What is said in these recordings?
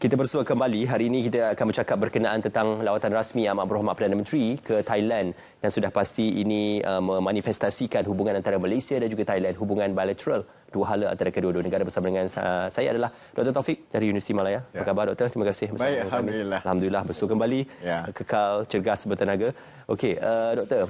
Kita bersua kembali. Hari ini kita akan bercakap berkenaan tentang lawatan rasmi Amat Berhormat Perdana Menteri ke Thailand yang sudah pasti ini memanifestasikan hubungan antara Malaysia dan juga Thailand, hubungan bilateral dua hala antara kedua-dua negara. Bersama dengan saya adalah Dr. Taufik dari Universiti Malaya. Apa khabar Doktor? Terima kasih bersama Baik, Alhamdulillah. Alhamdulillah bersua kembali. Kekal, cergas, bertenaga. Okey, Doktor,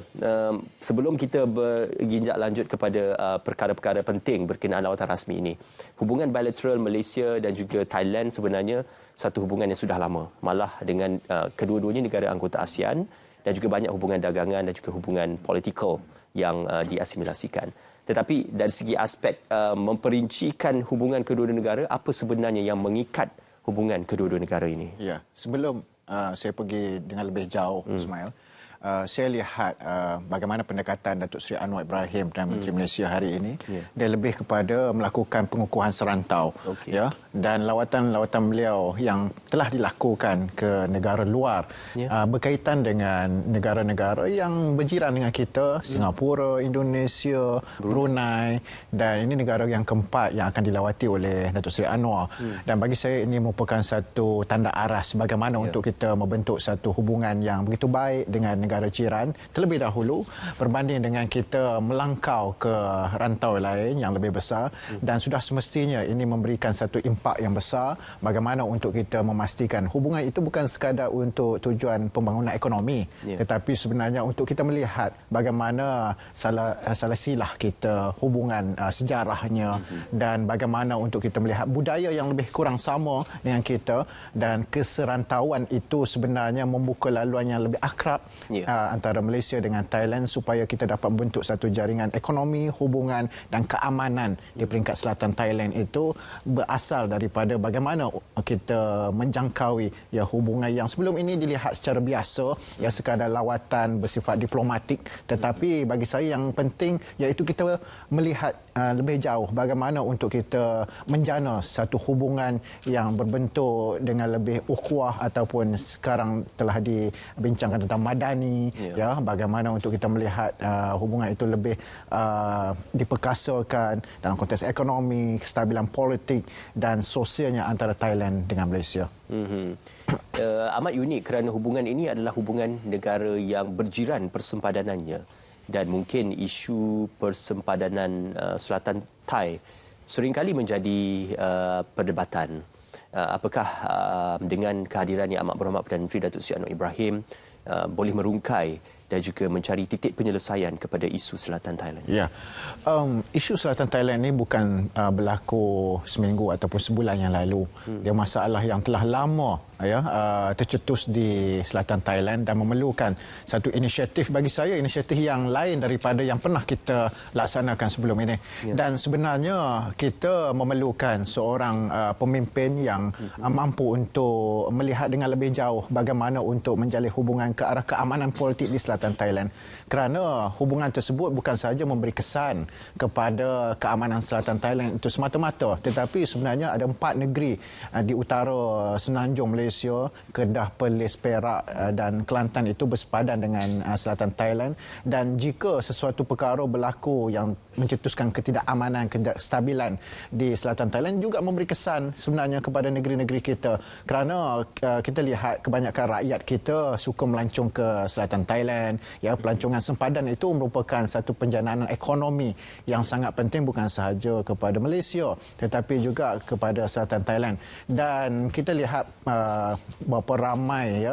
sebelum kita berginjak lanjut kepada perkara-perkara penting berkenaan lawatan rasmi ini, hubungan bilateral Malaysia dan juga Thailand sebenarnya satu hubungan yang sudah lama, malah dengan kedua-duanya negara anggota ASEAN dan juga banyak hubungan dagangan dan juga hubungan politikal yang diasimilasikan. Tetapi dari segi aspek memperincikan hubungan kedua-dua negara, apa sebenarnya yang mengikat hubungan kedua-dua negara ini? Ya, sebelum saya pergi dengan lebih jauh, Ismail, saya lihat bagaimana pendekatan Datuk Seri Anwar Ibrahim dan Menteri Malaysia hari ini. Dia lebih kepada melakukan pengukuhan serantau, ya, dan lawatan-lawatan beliau yang telah dilakukan ke negara luar berkaitan dengan negara-negara yang berjiran dengan kita, Singapura, Indonesia, Brunei, dan ini negara yang keempat yang akan dilawati oleh Datuk Seri Anwar. Dan bagi saya ini merupakan satu tanda aras bagaimana untuk kita membentuk satu hubungan yang begitu baik dengan negara jiran terlebih dahulu berbanding dengan kita melangkau ke rantau lain yang lebih besar, dan sudah semestinya ini memberikan satu impak yang besar bagaimana untuk kita memastikan hubungan itu bukan sekadar untuk tujuan pembangunan ekonomi, tetapi sebenarnya untuk kita melihat bagaimana salah silah kita, hubungan sejarahnya, dan bagaimana untuk kita melihat budaya yang lebih kurang sama dengan kita, dan keserantauan itu sebenarnya membuka laluan yang lebih akrab antara Malaysia dengan Thailand supaya kita dapat membentuk satu jaringan ekonomi, hubungan dan keamanan di peringkat selatan Thailand itu berasal daripada bagaimana kita menjangkaui hubungan yang sebelum ini dilihat secara biasa, sekadar lawatan bersifat diplomatik, tetapi bagi saya yang penting iaitu kita melihat lebih jauh bagaimana untuk kita menjana satu hubungan yang berbentuk dengan lebih ukhuwah ataupun sekarang telah dibincangkan tentang madani, bagaimana untuk kita melihat hubungan itu lebih diperkasakan dalam konteks ekonomi, kestabilan politik dan sosialnya antara Thailand dengan Malaysia. Amat unik kerana hubungan ini adalah hubungan negara yang berjiran persempadanannya, dan mungkin isu persempadanan Selatan Thai seringkali menjadi perdebatan. Apakah dengan kehadiran Yang Amat Berhormat Perdana Menteri Datuk Seri Anwar Ibrahim boleh merungkai dan juga mencari titik penyelesaian kepada isu Selatan Thailand? Ya, isu Selatan Thailand ini bukan berlaku seminggu ataupun sebulan yang lalu. Dia masalah yang telah lama tercetus di selatan Thailand dan memerlukan satu inisiatif, bagi saya inisiatif yang lain daripada yang pernah kita laksanakan sebelum ini. Dan sebenarnya kita memerlukan seorang pemimpin yang mampu untuk melihat dengan lebih jauh bagaimana untuk menjalin hubungan ke arah keamanan politik di selatan Thailand. Kerana hubungan tersebut bukan sahaja memberi kesan kepada keamanan selatan Thailand itu semata-mata, tetapi sebenarnya ada 4 negeri di utara semenanjung Malaysia, Kedah, Perlis, Perak dan Kelantan itu bersepadan dengan selatan Thailand, dan jika sesuatu perkara berlaku yang mencetuskan ketidakamanan, ketidakstabilan di selatan Thailand juga memberi kesan sebenarnya kepada negeri-negeri kita, kerana kita lihat kebanyakan rakyat kita suka melancong ke selatan Thailand. Pelancongan sempadan itu merupakan satu penjanaan ekonomi yang sangat penting bukan sahaja kepada Malaysia tetapi juga kepada selatan Thailand. Dan kita lihat berapa ramai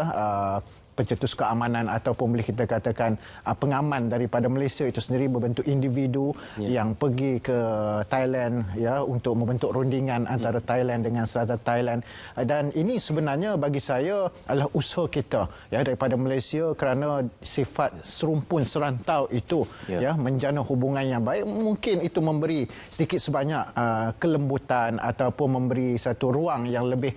pencetus keamanan ataupun boleh kita katakan pengaman daripada Malaysia itu sendiri berbentuk individu yang pergi ke Thailand untuk membentuk rundingan antara Thailand dengan selatan Thailand, dan ini sebenarnya bagi saya adalah usaha kita daripada Malaysia kerana sifat serumpun serantau itu menjana hubungan yang baik. Mungkin itu memberi sedikit sebanyak kelembutan ataupun memberi satu ruang yang lebih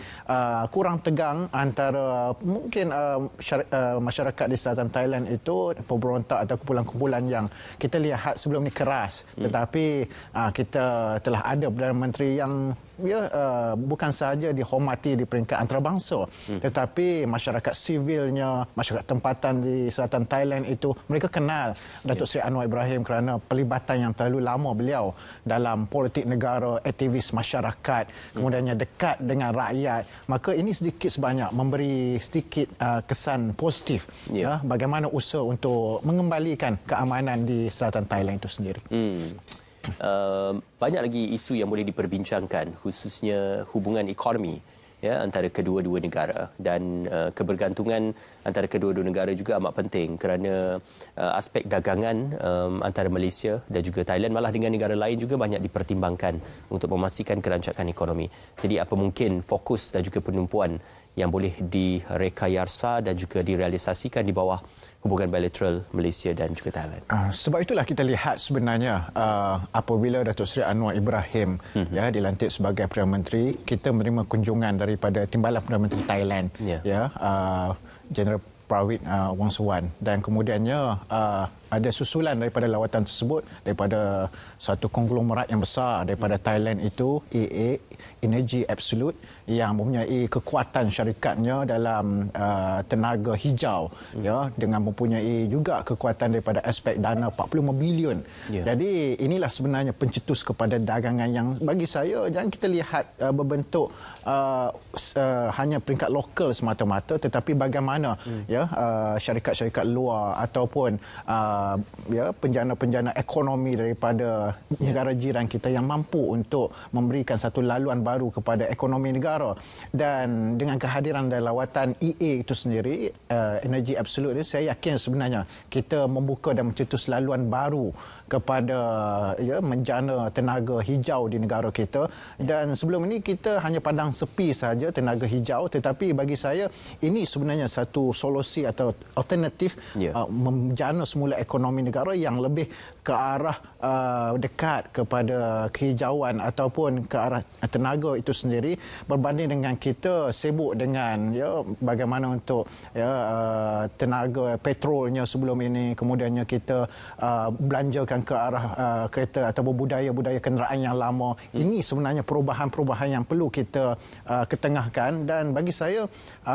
kurang tegang antara mungkin masyarakat di selatan Thailand itu, pemberontak atau kumpulan-kumpulan yang kita lihat sebelum ini keras, tetapi kita telah ada Perdana Menteri yang bukan sahaja dihormati di peringkat antarabangsa, tetapi masyarakat sivilnya, masyarakat tempatan di selatan Thailand itu, mereka kenal Datuk Seri Anwar Ibrahim kerana pelibatan yang terlalu lama beliau dalam politik negara, aktivis masyarakat, kemudiannya dekat dengan rakyat. Maka ini sedikit sebanyak memberi sedikit kesan positif bagaimana usaha untuk mengembalikan keamanan di selatan Thailand itu sendiri. Banyak lagi isu yang boleh diperbincangkan, khususnya hubungan ekonomi antara kedua-dua negara, dan kebergantungan antara kedua-dua negara juga amat penting kerana aspek dagangan antara Malaysia dan juga Thailand, malah dengan negara lain juga banyak dipertimbangkan untuk memastikan kelancaran ekonomi. Jadi apa mungkin fokus dan juga penumpuan yang boleh direkayasa dan juga direalisasikan di bawah hubungan bilateral Malaysia dan juga Thailand. Sebab itulah kita lihat sebenarnya apabila Datuk Seri Anwar Ibrahim dilantik sebagai Perdana Menteri, kita menerima kunjungan daripada Timbalan Perdana Menteri Thailand, General Prawit Wongsuwan, dan kemudiannya ada susulan daripada lawatan tersebut daripada satu konglomerat yang besar daripada Thailand itu, EA, Energy Absolute, yang mempunyai kekuatan syarikatnya dalam tenaga hijau, dengan mempunyai juga kekuatan daripada aspek dana 45 bilion. Jadi inilah sebenarnya pencetus kepada dagangan yang bagi saya jangan kita lihat berbentuk hanya peringkat lokal semata-mata, tetapi bagaimana syarikat-syarikat luar ataupun penjana-penjana ekonomi daripada negara jiran kita yang mampu untuk memberikan satu laluan baru kepada ekonomi negara. Dan dengan kehadiran dan lawatan EA itu sendiri, Energy Absolute ini, saya yakin sebenarnya kita membuka dan mencetus laluan baru kepada menjana tenaga hijau di negara kita. Dan sebelum ini kita hanya pandang sepi saja tenaga hijau, tetapi bagi saya ini sebenarnya satu solusi atau alternatif menjana semula ekonomi negara yang lebih ke arah dekat kepada kehijauan ataupun ke arah tenaga itu sendiri, berbanding dengan kita sibuk dengan bagaimana untuk tenaga petrolnya sebelum ini, kemudiannya kita belanjakan ke arah kereta ataupun budaya-budaya kenderaan yang lama. Ini sebenarnya perubahan-perubahan yang perlu kita ketengahkan, dan bagi saya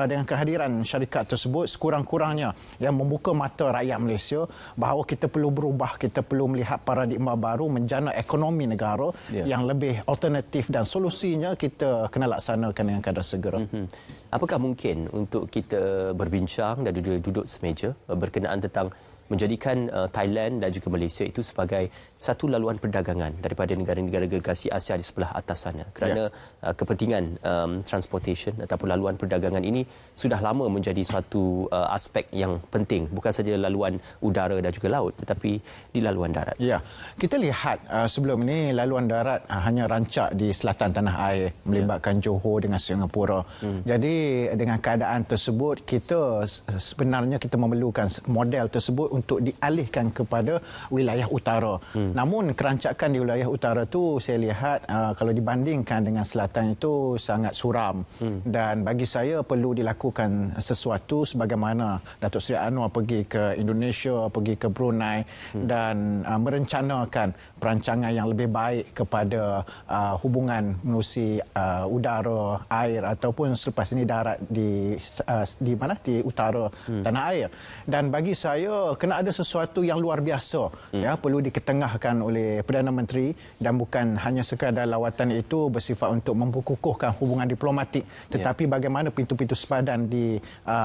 dengan kehadiran syarikat tersebut sekurang-kurangnya yang membuka mata rakyat Malaysia bahawa kita perlu berubah, kita perlu melihat paradigma baru menjana ekonomi negara yang lebih alternatif, dan solusinya kita kena laksanakan dengan kadar segera. Apakah mungkin untuk kita berbincang dan duduk semeja berkenaan tentang menjadikan Thailand dan juga Malaysia itu sebagai satu laluan perdagangan daripada negara-negara gergasi Asia di sebelah atas sana, kerana kepentingan transportation ataupun laluan perdagangan ini sudah lama menjadi suatu aspek yang penting, bukan saja laluan udara dan juga laut, tetapi di laluan darat. Ya, kita lihat sebelum ini laluan darat hanya rancak di selatan tanah air, melibatkan Johor dengan Singapura. Jadi dengan keadaan tersebut, kita sebenarnya kita memerlukan model tersebut untuk dialihkan kepada wilayah utara. Namun kerancakan di wilayah utara itu saya lihat kalau dibandingkan dengan selatan itu sangat suram, dan bagi saya perlu dilakukan sesuatu sebagaimana Datuk Seri Anwar pergi ke Indonesia, pergi ke Brunei dan merencanakan perancangan yang lebih baik kepada hubungan menerusi udara, air ataupun selepas ini darat di utara tanah air. Dan bagi saya kena ada sesuatu yang luar biasa perlu diketengahkan oleh Perdana Menteri, dan bukan hanya sekadar lawatan itu bersifat untuk memperkukuhkan hubungan diplomatik, tetapi bagaimana pintu-pintu sepadan di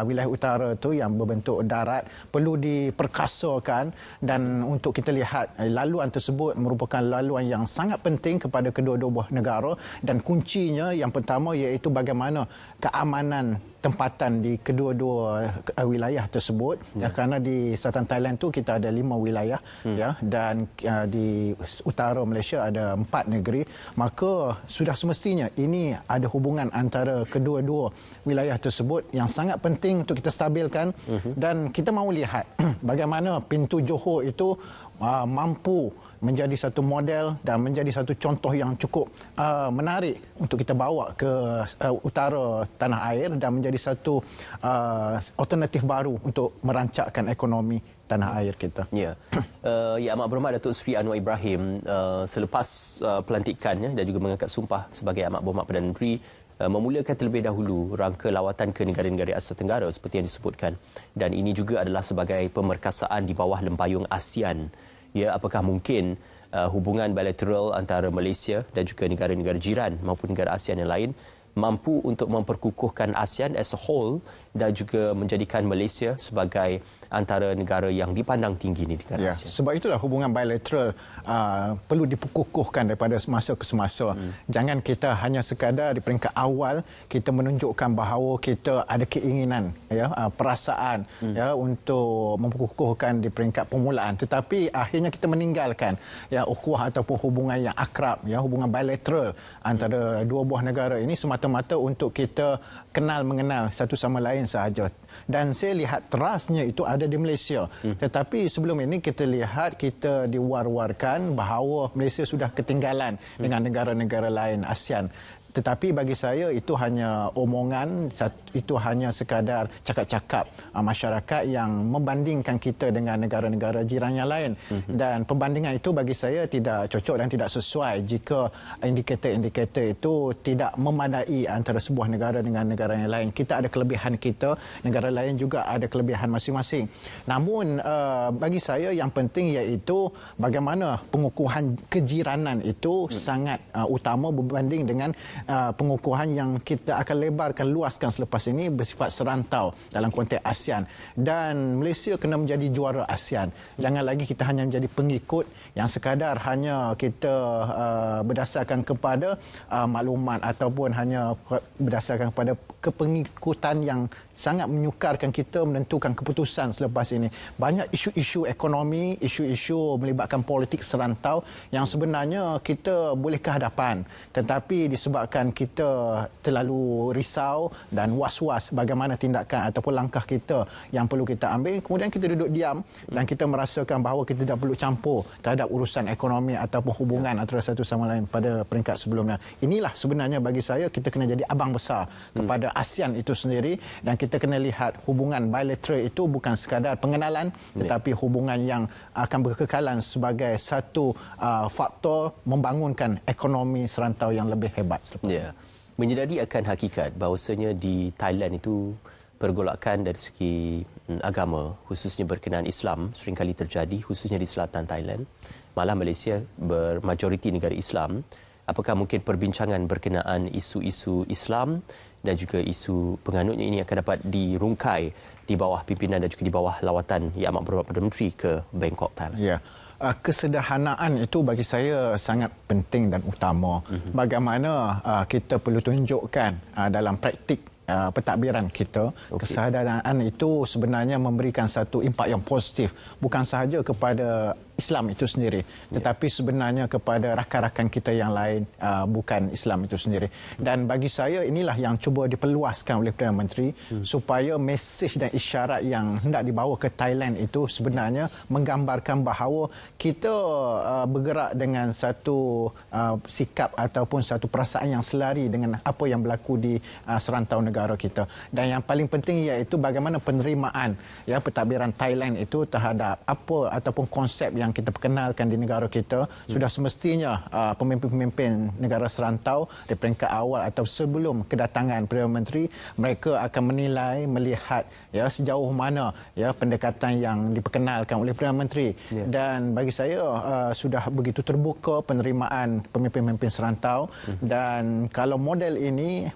wilayah utara itu yang berbentuk darat perlu diperkasakan, dan untuk kita lihat laluan tersebut merupakan laluan yang sangat penting kepada kedua-dua buah negara, dan kuncinya yang pertama iaitu bagaimana keamanan tempatan di kedua-dua wilayah tersebut, kerana di selatan Thailand tu kita ada 5 wilayah dan di utara Malaysia ada 4 negeri, maka sudah semestinya ini ada hubungan antara kedua-dua wilayah tersebut yang sangat penting untuk kita stabilkan. Dan kita mahu lihat bagaimana pintu Johor itu mampu menjadi satu model dan menjadi satu contoh yang cukup menarik untuk kita bawa ke utara tanah air, dan menjadi satu alternatif baru untuk merancakkan ekonomi tanah air kita. Ya, Yang Amat Berhormat Datuk Seri Anwar Ibrahim selepas pelantikannya dan juga mengangkat sumpah sebagai Amat Berhormat Perdana Menteri memulakan terlebih dahulu rangka lawatan ke negara-negara Asia Tenggara seperti yang disebutkan, dan ini juga adalah sebagai pemerkasaan di bawah lempayung ASEAN. Ya, apakah mungkin hubungan bilateral antara Malaysia dan juga negara-negara jiran maupun negara ASEAN yang lain mampu untuk memperkukuhkan ASEAN as a whole dan juga menjadikan Malaysia sebagai antara negara yang dipandang tinggi di negara ASEAN. Sebab itulah hubungan bilateral perlu diperkukuhkan daripada semasa ke semasa. Jangan kita hanya sekadar di peringkat awal kita menunjukkan bahawa kita ada keinginan, perasaan untuk memperkukuhkan di peringkat permulaan, tetapi akhirnya kita meninggalkan ukhuwah ataupun hubungan yang akrab, hubungan bilateral antara dua buah negara ini semata-mata untuk kita kenal mengenal satu sama lain sahaja. Dan saya lihat terasnya itu ada di Malaysia. Tetapi sebelum ini kita lihat, kita diwar-warkan bahawa Malaysia sudah ketinggalan dengan negara-negara lain ASEAN. Tetapi bagi saya itu hanya omongan, itu hanya sekadar cakap-cakap masyarakat yang membandingkan kita dengan negara-negara jiran yang lain. Dan perbandingan itu bagi saya tidak cocok dan tidak sesuai jika indikator-indikator itu tidak memadai antara sebuah negara dengan negara yang lain. Kita ada kelebihan kita, negara lain juga ada kelebihan masing-masing. Namun bagi saya yang penting iaitu bagaimana pengukuhan kejiranan itu sangat utama berbanding dengan pengukuhan yang kita akan lebarkan, luaskan selepas ini bersifat serantau dalam konteks ASEAN. Dan Malaysia kena menjadi juara ASEAN. Jangan lagi kita hanya menjadi pengikut yang sekadar hanya kita berdasarkan kepada maklumat ataupun hanya berdasarkan kepada kepengikutan yang sangat menyukarkan kita menentukan keputusan selepas ini. Banyak isu-isu ekonomi, isu-isu melibatkan politik serantau yang sebenarnya kita boleh ke hadapan. Tetapi disebabkan kita terlalu risau dan was-was bagaimana tindakan ataupun langkah kita yang perlu kita ambil, kemudian kita duduk diam dan kita merasakan bahawa kita tidak perlu campur terhadap urusan ekonomi ataupun hubungan antara satu sama lain pada peringkat sebelumnya. Inilah sebenarnya bagi saya kita kena jadi abang besar kepada ASEAN itu sendiri, dan kita kena lihat hubungan bilateral itu bukan sekadar pengenalan tetapi hubungan yang akan berkekalan sebagai satu faktor membangunkan ekonomi serantau yang lebih hebat. Menyedari akan hakikat bahawasanya di Thailand itu pergolakan dari segi agama, khususnya berkenaan Islam, seringkali terjadi khususnya di selatan Thailand. Malah Malaysia bermajoriti negara Islam. Apakah mungkin perbincangan berkenaan isu-isu Islam dan juga isu penganutnya ini akan dapat dirungkai di bawah pimpinan dan juga di bawah lawatan Yang Amat Berhormat Perdana Menteri ke Bangkok, Thailand? Kesederhanaan itu bagi saya sangat penting dan utama. Bagaimana kita perlu tunjukkan dalam praktik pentadbiran kita. Kesederhanaan itu sebenarnya memberikan satu impak yang positif bukan sahaja kepada Islam itu sendiri, tetapi sebenarnya kepada rakan-rakan kita yang lain bukan Islam itu sendiri. Dan bagi saya inilah yang cuba diperluaskan oleh Perdana Menteri supaya mesej dan isyarat yang hendak dibawa ke Thailand itu sebenarnya menggambarkan bahawa kita bergerak dengan satu sikap ataupun satu perasaan yang selari dengan apa yang berlaku di serantau negara kita. Dan yang paling penting iaitu bagaimana penerimaan pentadbiran Thailand itu terhadap apa ataupun konsep yang kita perkenalkan di negara kita. Sudah semestinya pemimpin-pemimpin negara serantau di peringkat awal atau sebelum kedatangan Perdana Menteri, mereka akan menilai, melihat sejauh mana pendekatan yang diperkenalkan oleh Perdana Menteri. Dan bagi saya sudah begitu terbuka penerimaan pemimpin-pemimpin serantau. Dan kalau model ini,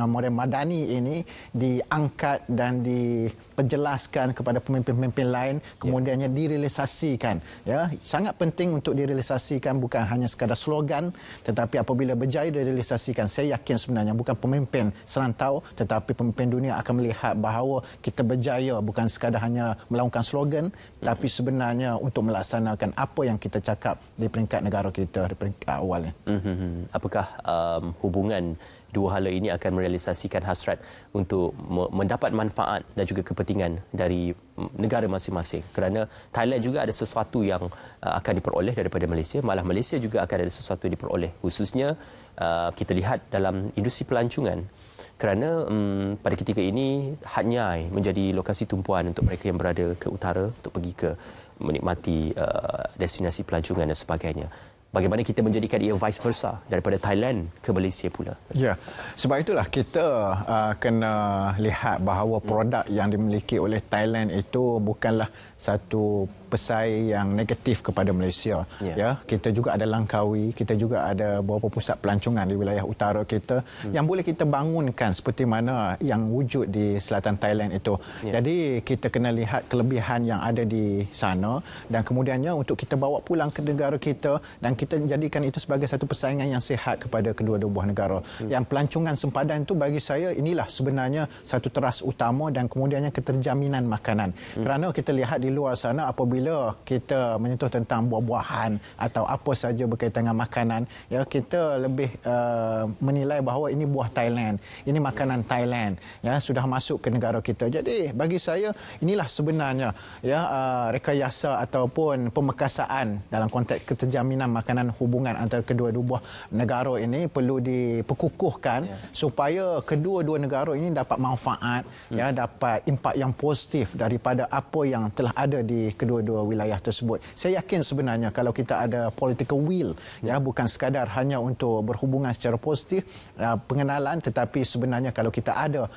model madani ini diangkat dan diperjelaskan kepada pemimpin-pemimpin lain, kemudiannya direalisasikan. Sangat penting untuk direalisasikan, bukan hanya sekadar slogan, tetapi apabila berjaya direalisasikan, saya yakin sebenarnya bukan pemimpin serantau tetapi pemimpin dunia akan melihat bahawa kita berjaya bukan sekadar hanya melakukan slogan, tapi sebenarnya untuk melaksanakan apa yang kita cakap di peringkat negara kita di peringkat awalnya. Apakah hubungan dua hala ini akan merealisasikan hasrat untuk mendapat manfaat dan juga kepentingan dari negara masing-masing? Kerana Thailand juga ada sesuatu yang akan diperoleh daripada Malaysia, malah Malaysia juga akan ada sesuatu yang diperoleh, khususnya kita lihat dalam industri pelancongan, kerana pada ketika ini Hat Nyai menjadi lokasi tumpuan untuk mereka yang berada ke utara untuk pergi ke menikmati destinasi pelancongan dan sebagainya. Bagaimana kita menjadikan ia vice versa daripada Thailand ke Malaysia pula? Ya, sebab itulah kita kena lihat bahawa produk yang dimiliki oleh Thailand itu bukanlah satu pesaing yang negatif kepada Malaysia. Ya, kita juga ada Langkawi, kita juga ada beberapa pusat pelancongan di wilayah utara kita yang boleh kita bangunkan seperti mana yang wujud di selatan Thailand itu. Jadi kita kena lihat kelebihan yang ada di sana dan kemudiannya untuk kita bawa pulang ke negara kita dan kita jadikan itu sebagai satu persaingan yang sihat kepada kedua-dua buah negara. Yang pelancongan sempadan itu bagi saya inilah sebenarnya satu teras utama dan kemudiannya keterjaminan makanan. Kerana kita lihat di luar sana apabila kita menyentuh tentang buah-buahan atau apa saja berkaitan dengan makanan, ya kita lebih menilai bahawa ini buah Thailand, ini makanan Thailand, ya sudah masuk ke negara kita. Jadi bagi saya inilah sebenarnya ya rekayasa ataupun pemekasaan dalam konteks keterjaminan makanan hubungan antara kedua-dua buah negara ini perlu diperkukuhkan supaya kedua-dua negara ini dapat manfaat, ya dapat impak yang positif daripada apa yang telah ada di kedua-dua wilayah tersebut. Saya yakin sebenarnya kalau kita ada political will, ya bukan sekadar hanya untuk berhubungan secara positif, pengenalan, tetapi sebenarnya kalau kita ada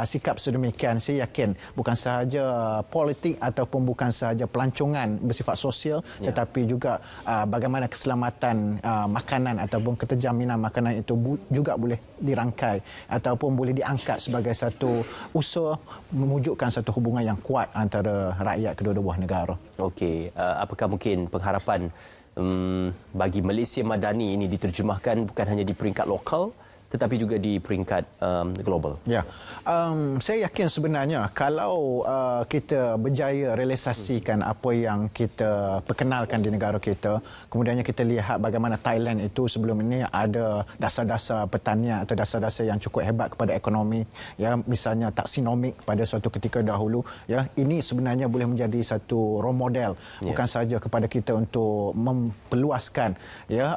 sikap sedemikian, saya yakin bukan sahaja politik ataupun bukan sahaja pelancongan bersifat sosial, tetapi juga bagaimana keselamatan makanan ataupun keterjaminan makanan itu juga boleh dirangkai ataupun boleh diangkat sebagai satu usaha mewujudkan satu hubungan yang kuat antara rakyat kedua-dua buah negara. Okey, apakah mungkin pengharapan bagi Malaysia Madani ini diterjemahkan bukan hanya di peringkat lokal tetapi juga di peringkat global? Ya, saya yakin sebenarnya kalau kita berjaya realisasikan apa yang kita perkenalkan di negara kita, kemudiannya kita lihat bagaimana Thailand itu sebelum ini ada dasar-dasar pertanian atau dasar-dasar yang cukup hebat kepada ekonomi, ya misalnya taksonomik pada suatu ketika dahulu, ya ini sebenarnya boleh menjadi satu role model bukan sahaja kepada kita untuk memperluaskan ya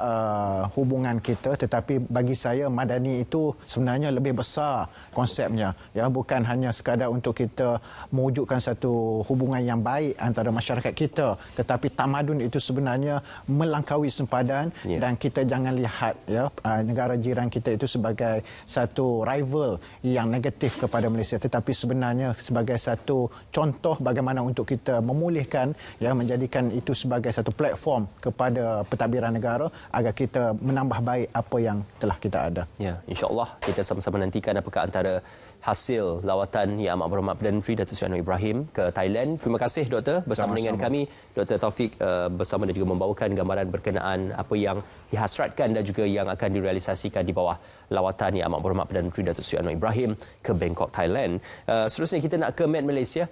hubungan kita, tetapi bagi saya Madani itu sebenarnya lebih besar konsepnya, ya bukan hanya sekadar untuk kita mewujudkan satu hubungan yang baik antara masyarakat kita, tetapi tamadun itu sebenarnya melangkaui sempadan dan kita jangan lihat ya negara jiran kita itu sebagai satu rival yang negatif kepada Malaysia, tetapi sebenarnya sebagai satu contoh bagaimana untuk kita memulihkan, ya menjadikan itu sebagai satu platform kepada pentadbiran negara agar kita menambah baik apa yang telah kita ada. Ya, insya-Allah kita sama-sama nantikan apakah antara hasil lawatan Yang Amat Berhormat Perdana Menteri Datuk Seri Anwar Ibrahim ke Thailand. Terima kasih Doktor bersama dengan kami. Dr. Taufik bersama dan juga membawakan gambaran berkenaan apa yang dihasratkan dan juga yang akan direalisasikan di bawah lawatan Yang Amat Berhormat Perdana Menteri Datuk Seri Anwar Ibrahim ke Bangkok, Thailand. Seterusnya kita nak ke Met Malaysia.